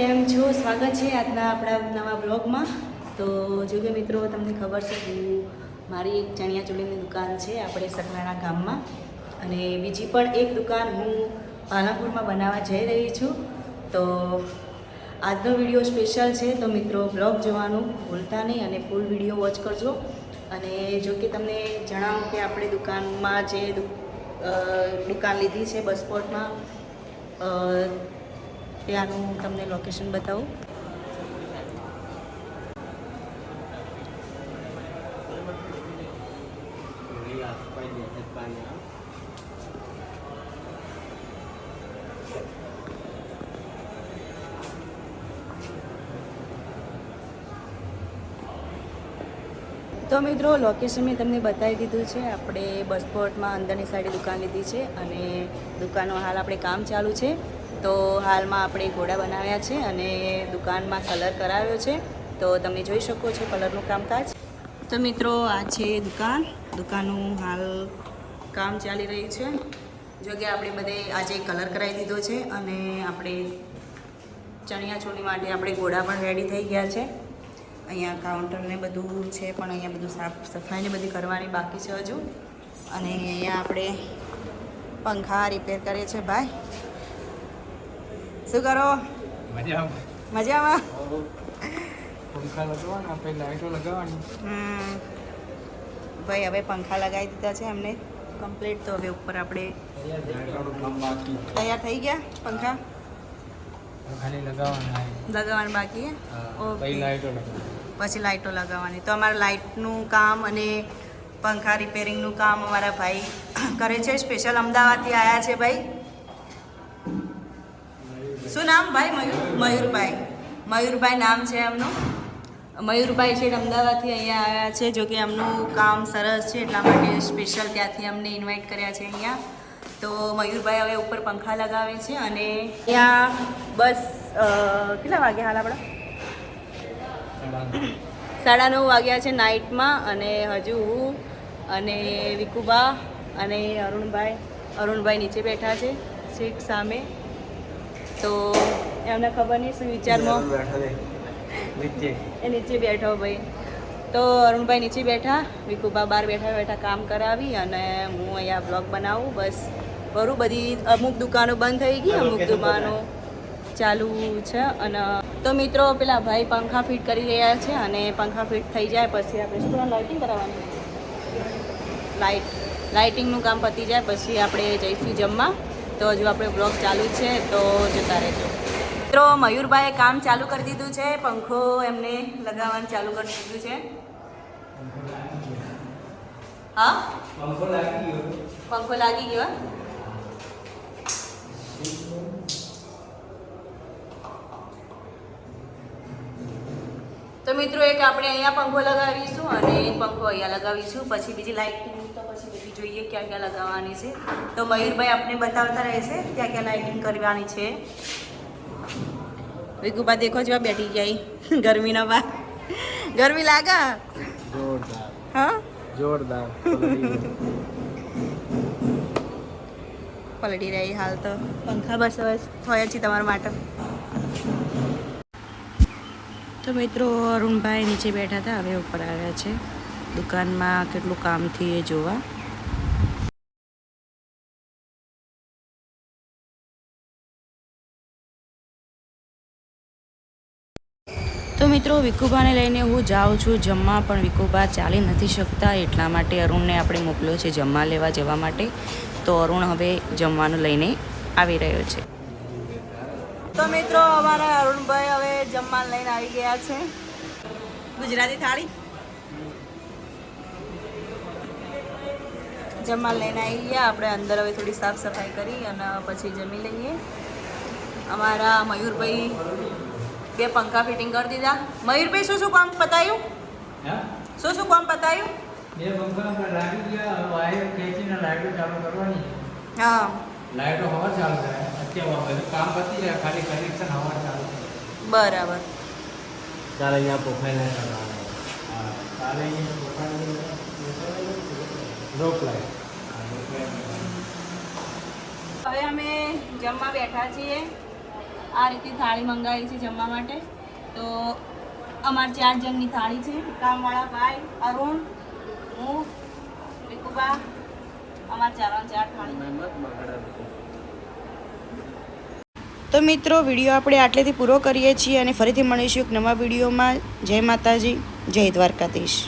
કેમ છો? સ્વાગત છે આજના આપણા નવા બ્લોગમાં. તો જો કે મિત્રો તમને ખબર છે હું મારી એક ચણિયાચોળીની દુકાન છે આપણે સકલાણા ગામમાં, અને બીજી પણ એક દુકાન હું પાલનપુરમાં બનાવવા જઈ રહી છું. તો આજનો વિડીયો સ્પેશિયલ છે, તો મિત્રો બ્લોગ જોવાનું ભૂલતા નહીં અને ફૂલ વિડીયો વોચ કરજો. અને જો કે તમને જણાવું કે આપણે દુકાનમાં જે દુકાન લીધી છે બસપોર્ટમાં, ત્યાંનું તમને લોકેશન બતાવું. તો મિત્રો લોકેશન મેં તમને બતાવી દીધું છે. આપણે બસપોર્ટમાં અંદરની સાઈડે દુકાન લીધી છે અને દુકાનનો હાલ આપણે કામ ચાલુ છે. તો હાલમાં આપણે ઘોડા બનાવ્યા છે અને દુકાનમાં કલર કરાવ્યો છે. તો તમે જોઈ શકો છો કલરનું કામકાજ. તો મિત્રો આ છે દુકાનનું હાલ કામ ચાલી રહ્યું છે. જો કે આપણે બધે આજે કલર કરાવી દીધો છે અને આપણે ચણિયાચોળી માટે આપણે ઘોડા પણ રેડી થઈ ગયા છે. અહીંયા કાઉન્ટરને બધું છે, પણ અહીંયા બધું સાફ સફાઈને બધી કરવાની બાકી છે હજુ. અને અહીંયા આપણે પંખા રિપેર કરીએ છીએ. ભાઈ શું કરો? મજામાં. પંખા લગાવવાના, પછી લાઈટો લગાવવાની. ભાઈ હવે પંખા લગાવી દીધા છે એમને કમ્પ્લીટ. તો હવે ઉપર આપણે તૈયાર થઈ ગયા પંખા. ખાલી લગાવવાના બાકી પછી લાઈટો લગાવવાની. પછી લાઇટો લગાવવાની. તો અમારા લાઇટનું કામ અને પંખા રિપેરિંગનું કામ અમારા ભાઈ કરે છે. સ્પેશિયલ અમદાવાદથી આવ્યા છે ભાઈ. શું નામ ભાઈ? મયુરભાઈ નામ છે એમનું. મયુરભાઈ છે અમદાવાદથી અહીંયા આવ્યા છે. જો કે એમનું કામ સરસ છે એટલા માટે સ્પેશિયલ ત્યાંથી અમને ઇન્વાઇટ કર્યા છે અહીંયા. તો મયુરભાઈ હવે ઉપર પંખા લગાવે છે. અને અહીંયા બસ કેટલા વાગ્યા હાલ આપણા? 9:30 વાગ્યા છે નાઇટમાં. અને હજુ હું અને વિકુબા અને અરુણભાઈ નીચે બેઠા છે સીટ સામે. તો એમને ખબર નહીં શું વિચારમાં એ નીચે બેઠો ભાઈ. તો અરુણભાઈ નીચે બેઠા, વિકુબા બહાર બેઠા કામ કરાવી અને હું અહીંયા બ્લોગ બનાવું. બસ બરું બધી અમુક દુકાનો બંધ થઈ ગઈ, અમુક દુકાનો ચાલુ છે. અને તો મિત્રો પેલા ભાઈ પંખા ફિટ કરી રહ્યા છે અને પંખા ફિટ થઈ જાય પછી આપણે શું લાઇટિંગ કરાવવાની, લાઇટિંગનું કામ પતી જાય પછી આપણે જઈશું જમવા. તો હજુ આપણે બ્લોગ ચાલુ છે, તો જતા રહેજો. મિત્રો મયુરભાઈએ કામ ચાલુ કરી દીધું છે. પંખો એમને લગાવવાનું ચાલુ કરી દીધું છે. હા, પંખો લાગી ગયો. તો મિત્રો એક આપણે અહીંયા પંખો લગાવીશું અને એક પંખો અહીંયા લગાવીશું. પછી બીજી લાઇટિંગ તો પછી બધી જોઈએ ક્યાં ક્યાં લગાવવાની છે. તો મયુરભાઈ આપણે બતાવતા રહેશે ક્યાં ક્યાં લાઇટિંગ કરવાની છે. વિકુબા દેખો જેવા બેઠી જાય ગરમીના બહાર. ગરમી લાગે? જોરદાર. હા, જોરદાર પલટી રહી હાલ તો પંખા બસ થયા છે તમારા માટે. તો મિત્રો અરુણભાઈ નીચે બેઠા હતા, હવે ઉપર આવ્યા છે દુકાનમાં કેટલું કામથી એ જોવા. તો મિત્રો વિકુબાને લઈને હું જાઉં છું જમવા, પણ વિકુબા ચાલી નથી શકતા એટલા માટે અરુણને આપણે મોકલ્યો છે જમવા લેવા જવા માટે. તો અરુણ હવે જમવાનું લઈને આવી રહ્યો છે. તો મિત્રો અમારા અરુણભાઈ હવે જમવાનું લઈને આવી ગયા છે. ગુજરાતી થાળી જમવાનું લઈને આવી ગયા. આપણે અંદર હવે થોડી સાફ સફાઈ કરી અને પછી જમી લઈએ. અમારા મયુરભાઈ 2 પંખા ફિટિંગ કરી દીધા. મયુરભાઈ શું કામ પતાયું? શું કામ પતાયું? 2 પંખા લાગી ગયા. વાયર ખેંચીને લાઈટો ચાલુ કરવાની. હા, લાઈટો હવા ચાલુ થાય. અત્યારે કામ પતી જાય, ખાલી કનેક્શન હવા ચાલુ થાય. બરાબર. ચાલે અહીંયા પ્રોફાઇલ કરવાના. હા, ચાલે અહીંયા પ્રોફાઇલ રોક લાઈટ. હવે અમે જમવા બેઠા છીએ આ રીતે થાળી મંગાવી છે જમવા માટે. તો અમારે 4 જણની થાળી છે. કામવાળા ભાઈ, અરુણ, હું, વિકુબા, અમારે 4 થાળી. તો મિત્રો વિડીયો આપણે આટલેથી પૂરો કરીએ છીએ અને ફરીથી મળીશું એક નવા વિડીયોમાં. જય માતાજી, જય દ્વારકાધીશ.